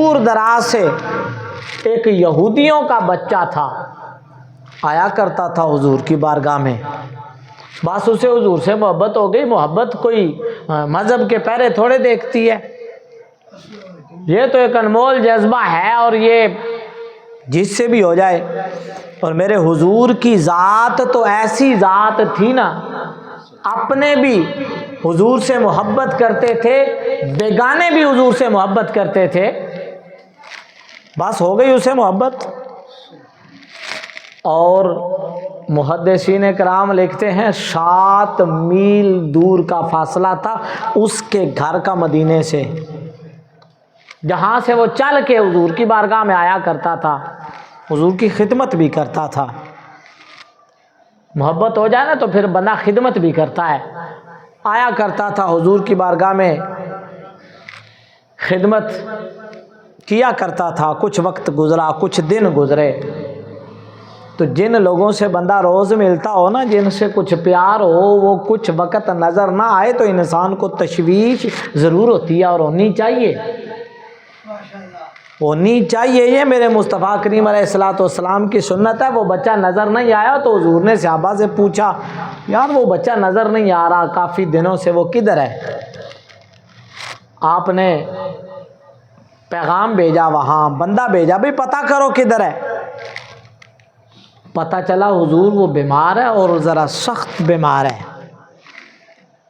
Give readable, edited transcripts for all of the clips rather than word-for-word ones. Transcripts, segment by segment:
دور دراز سے ایک یہودیوں کا بچہ تھا، آیا کرتا تھا حضور کی بارگاہ میں۔ بس اسے حضور سے محبت ہو گئی۔ محبت کوئی مذہب کے پہرے تھوڑے دیکھتی ہے، یہ تو ایک انمول جذبہ ہے، اور یہ جس سے بھی ہو جائے۔ اور میرے حضور کی ذات تو ایسی ذات تھی نا، اپنے بھی حضور سے محبت کرتے تھے، بیگانے بھی حضور سے محبت کرتے تھے، بس ہو گئی اسے محبت۔ اور محدثین کرام لکھتے ہیں 7 میل دور کا فاصلہ تھا اس کے گھر کا مدینے سے، جہاں سے وہ چل کے حضور کی بارگاہ میں آیا کرتا تھا، حضور کی خدمت بھی کرتا تھا۔ محبت ہو جائے نا تو پھر بندہ خدمت بھی کرتا ہے۔ آیا کرتا تھا حضور کی بارگاہ میں، خدمت کیا کرتا تھا۔ کچھ وقت گزرا، کچھ دن گزرے، تو جن لوگوں سے بندہ روز ملتا ہو نا، جن سے کچھ پیار ہو، وہ کچھ وقت نظر نہ آئے تو انسان کو تشویش ضرور ہوتی ہے، اور ہونی چاہیے، ہونی چاہیے۔ یہ میرے مصطفیٰ کریم علیہ الصلوۃ والسلام کی سنت ہے۔ وہ بچہ نظر نہیں آیا تو حضور نے صحابہ سے پوچھا، یار وہ بچہ نظر نہیں آ رہا کافی دنوں سے، وہ کدھر ہے؟ آپ نے پیغام بھیجا، وہاں بندہ بھیجا، بھئی پتہ کرو کدھر ہے۔ پتہ چلا حضور وہ بیمار ہے، اور ذرا سخت بیمار ہے۔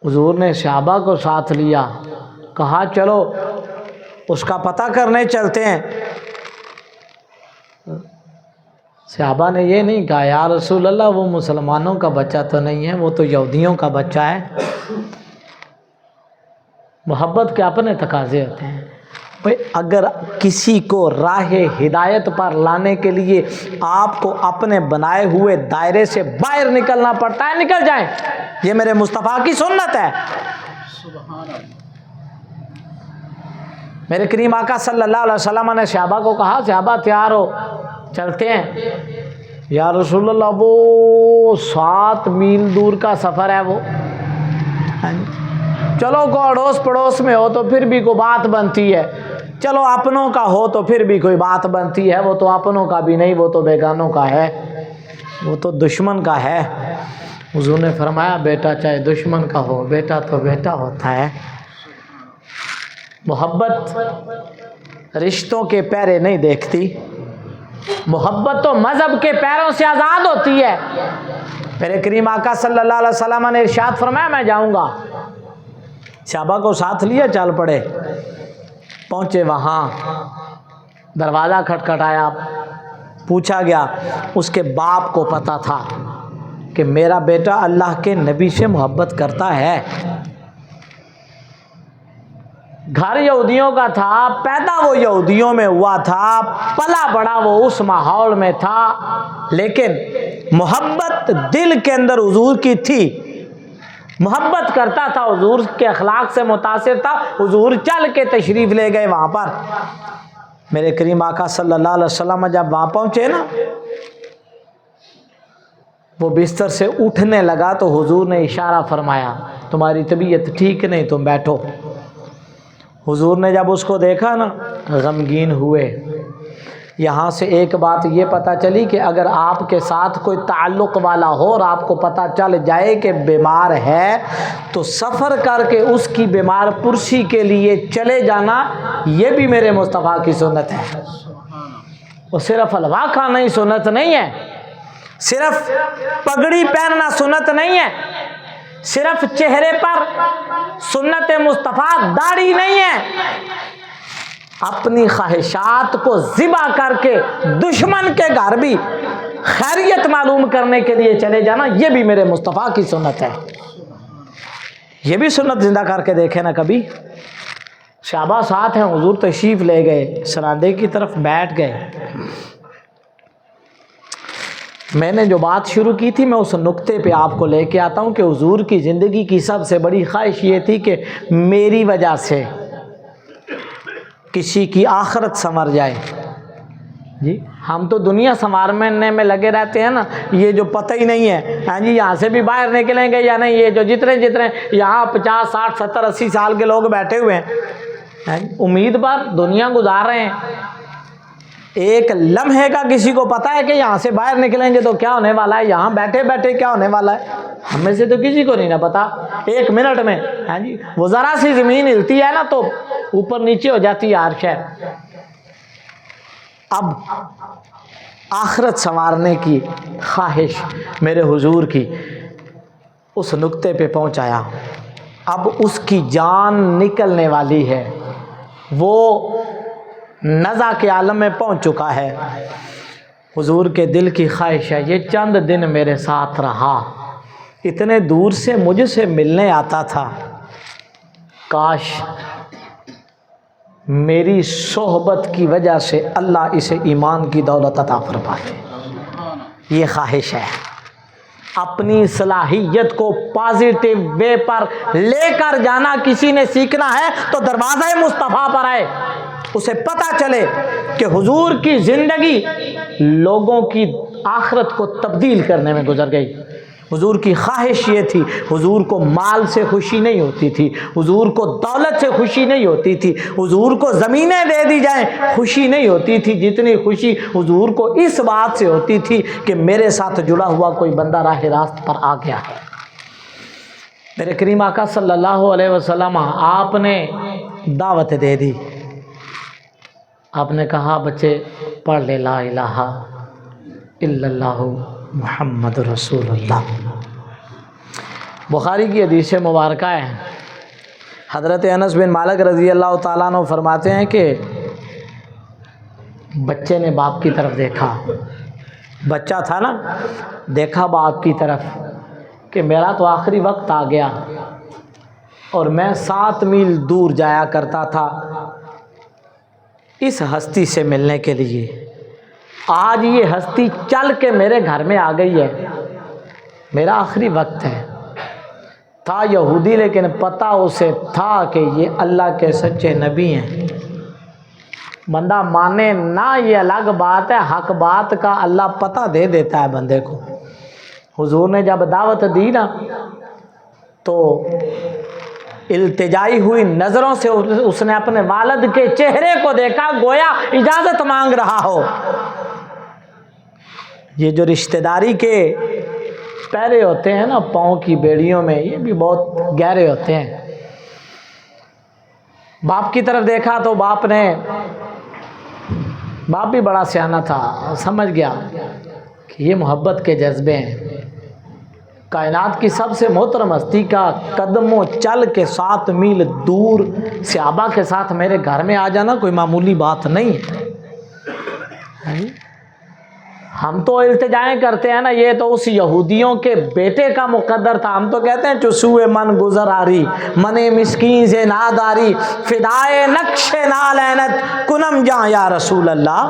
حضور نے صحابہ کو ساتھ لیا، کہا چلو اس کا پتہ کرنے چلتے ہیں۔ صحابہ نے یہ نہیں کہا یا رسول اللہ وہ مسلمانوں کا بچہ تو نہیں ہے، وہ تو یہودیوں کا بچہ ہے۔ محبت کے اپنے تقاضے ہوتے ہیں۔ بھئی اگر کسی کو راہ ہدایت پر لانے کے لیے آپ کو اپنے بنائے ہوئے دائرے سے باہر نکلنا پڑتا ہے، نکل جائیں، یہ میرے مصطفیٰ کی سنت ہے۔ میرے کریم آقا صلی اللہ علیہ وسلم نے صحابہ کو کہا، صحابہ تیار ہو، چلتے ہیں۔ یا رسول اللہ وہ 7 میل دور کا سفر ہے، وہ چلو کو اڑوس پڑوس میں ہو تو پھر بھی کوئی بات بنتی ہے، چلو اپنوں کا ہو تو پھر بھی کوئی بات بنتی ہے، وہ تو اپنوں کا بھی نہیں، وہ تو بیگانوں کا ہے، وہ تو دشمن کا ہے۔ حضور نے فرمایا بیٹا چاہے دشمن کا ہو، بیٹا تو بیٹا ہوتا ہے۔ محبت رشتوں کے پیرے نہیں دیکھتی، محبت تو مذہب کے پیروں سے آزاد ہوتی ہے۔ میرے کریم آقا صلی اللہ علیہ وسلم نے ارشاد فرمایا میں جاؤں گا، صحابہ کو ساتھ لیا، چل پڑے۔ پہنچے وہاں، دروازہ کھٹکھٹایا، پوچھا گیا، اس کے باپ کو پتا تھا کہ میرا بیٹا اللہ کے نبی سے محبت کرتا ہے۔ گھر یہودیوں کا تھا، پیدا وہ یہودیوں میں ہوا تھا، پلا بڑا وہ اس ماحول میں تھا، لیکن محبت دل کے اندر حضور کی تھی، محبت کرتا تھا، حضور کے اخلاق سے متاثر تھا۔ حضور چل کے تشریف لے گئے وہاں پر۔ میرے کریم آقا صلی اللہ علیہ وسلم جب وہاں پہنچے نا، وہ بستر سے اٹھنے لگا تو حضور نے اشارہ فرمایا تمہاری طبیعت ٹھیک نہیں، تم بیٹھو۔ حضور نے جب اس کو دیکھا نا، غمگین ہوئے۔ یہاں سے ایک بات یہ پتہ چلی کہ اگر آپ کے ساتھ کوئی تعلق والا ہو اور آپ کو پتہ چل جائے کہ بیمار ہے تو سفر کر کے اس کی بیمار پرسی کے لیے چلے جانا، یہ بھی میرے مصطفیٰ کی سنت ہے۔ وہ صرف حلوہ کھانا ہی سنت نہیں ہے، صرف پگڑی پہننا سنت نہیں ہے، صرف چہرے پر سنت مصطفیٰ داڑھی نہیں ہے، اپنی خواہشات کو ذبح کر کے دشمن کے گھر بھی خیریت معلوم کرنے کے لیے چلے جانا، یہ بھی میرے مصطفیٰ کی سنت ہے۔ یہ بھی سنت زندہ کر کے دیکھے نا کبھی۔ صحابہ ساتھ ہیں، حضور تشریف لے گئے، سراندے کی طرف بیٹھ گئے۔ میں نے جو بات شروع کی تھی میں اس نقطے پہ آپ کو لے کے آتا ہوں کہ حضور کی زندگی کی سب سے بڑی خواہش یہ تھی کہ میری وجہ سے کسی کی آخرت سنور جائے۔ جی ہم تو دنیا سنوارنے میں لگے رہتے ہیں نا، یہ جو پتہ ہی نہیں ہے ہاں جی یہاں سے بھی باہر نکلیں گے یا نہیں، یہ جو جتنے یہاں 50 60 70 80 سال کے لوگ بیٹھے ہوئے ہیں، امید پر دنیا گزار رہے ہیں. ایک لمحے کا کسی کو پتا ہے کہ یہاں سے باہر نکلیں گے تو کیا ہونے والا ہے, یہاں بیٹھے بیٹھے کیا ہونے والا ہے؟ ہم میں سے تو کسی کو نہیں نا پتا. ایک منٹ میں وہ ذرا سی زمین ہلتی ہے نا تو اوپر نیچے ہو جاتی ہے عرش ہے. اب آخرت سنوارنے کی خواہش میرے حضور کی اس نقطے پہ پہنچایا. اب اس کی جان نکلنے والی ہے, وہ نزع کے عالم میں پہنچ چکا ہے. حضور کے دل کی خواہش ہے یہ چند دن میرے ساتھ رہا, اتنے دور سے مجھ سے ملنے آتا تھا, کاش میری صحبت کی وجہ سے اللہ اسے ایمان کی دولت عطا فرما دے. یہ خواہش ہے. اپنی صلاحیت کو پازیٹیو وے پر لے کر جانا کسی نے سیکھنا ہے تو دروازہ مصطفیٰ پر آئے, اسے پتہ چلے کہ حضور کی زندگی لوگوں کی آخرت کو تبدیل کرنے میں گزر گئی. حضور کی خواہش یہ تھی, حضور کو مال سے خوشی نہیں ہوتی تھی, حضور کو دولت سے خوشی نہیں ہوتی تھی, حضور کو زمینیں دے دی جائیں خوشی نہیں ہوتی تھی, جتنی خوشی حضور کو اس بات سے ہوتی تھی کہ میرے ساتھ جڑا ہوا کوئی بندہ راہ راست پر آ گیا ہے. میرے کریم آقا صلی اللہ علیہ وسلم آپ نے دعوت دے دی, آپ نے کہا بچے پڑھ لے لا الہ الا اللہ محمد رسول اللہ. بخاری کی حدیث مبارکہ ہے, حضرت انس بن مالک رضی اللہ تعالیٰ عنہ فرماتے ہیں کہ بچے نے باپ کی طرف دیکھا, بچہ تھا نا, دیکھا باپ کی طرف کہ میرا تو آخری وقت آ گیا اور میں 7 میل دور جایا کرتا تھا اس ہستی سے ملنے کے لیے, آج یہ ہستی چل کے میرے گھر میں آ گئی ہے, میرا آخری وقت ہے. تھا یہودی لیکن پتہ اسے تھا کہ یہ اللہ کے سچے نبی ہیں. بندہ مانے نہ یہ الگ بات ہے, حق بات کا اللہ پتہ دے دیتا ہے بندے کو. حضور نے جب دعوت دی نا تو التجائی ہوئی نظروں سے اس نے اپنے والد کے چہرے کو دیکھا, گویا اجازت مانگ رہا ہو. یہ جو رشتہ داری کے پیرے ہوتے ہیں نا پاؤں کی بیڑیوں میں, یہ بھی بہت گہرے ہوتے ہیں. باپ کی طرف دیکھا تو باپ بھی بڑا سیانہ تھا, سمجھ گیا کہ یہ محبت کے جذبے ہیں. کائنات کی سب سے محترم ہستی کا قدموں چل کے 7 میل دور صحابہ کے ساتھ میرے گھر میں آ جانا کوئی معمولی بات نہیں ہے. ہم تو التجائیں کرتے ہیں نا, یہ تو اس یہودیوں کے بیٹے کا مقدر تھا. ہم تو کہتے ہیں چسوئے من گزر آری, من مسکین سے ناداری, فدائے نقش نالینت کنم جاں یا رسول اللہ.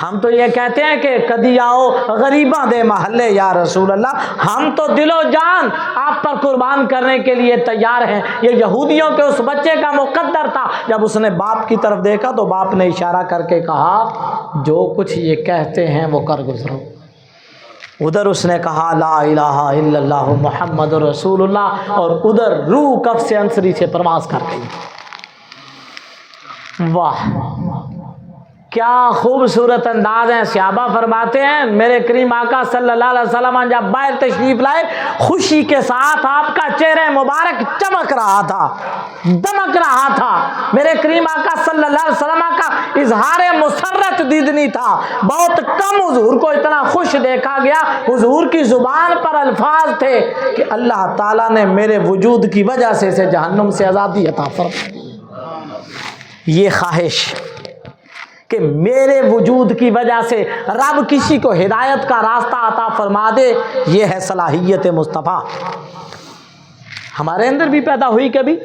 ہم تو یہ کہتے ہیں کہ کدی آؤ غریباں دے محلے یا رسول اللہ. ہم تو دل و جان آپ پر قربان کرنے کے لیے تیار ہیں. یہ یہودیوں کے اس بچے کا مقدر تھا. جب اس نے باپ کی طرف دیکھا تو باپ نے اشارہ کر کے کہا جو کچھ یہ کہتے ہیں وہ کر گزرو. ادھر اس نے کہا لا الہ الا اللہ محمد رسول اللہ, اور ادھر روح کف سے انصری سے پرواز کر گئی. واہ کیا خوبصورت انداز ہیں. صحابہ فرماتے ہیں میرے کریم آقا صلی اللہ علیہ وسلم جب باہر تشریف لائے خوشی کے ساتھ آپ کا چہرہ مبارک چمک رہا تھا, دمک رہا تھا. میرے کریم آقا صلی اللہ علیہ وسلم کا اظہار مسرت دیدنی تھا. بہت کم حضور کو اتنا خوش دیکھا گیا. حضور کی زبان پر الفاظ تھے کہ اللہ تعالیٰ نے میرے وجود کی وجہ سے اسے جہنم سے آزادی عطا فرما دی. یہ خواہش کہ میرے وجود کی وجہ سے رب کسی کو ہدایت کا راستہ عطا فرما دے, یہ ہے صلاحیت مصطفیٰ. ہمارے اندر بھی پیدا ہوئی کبھی؟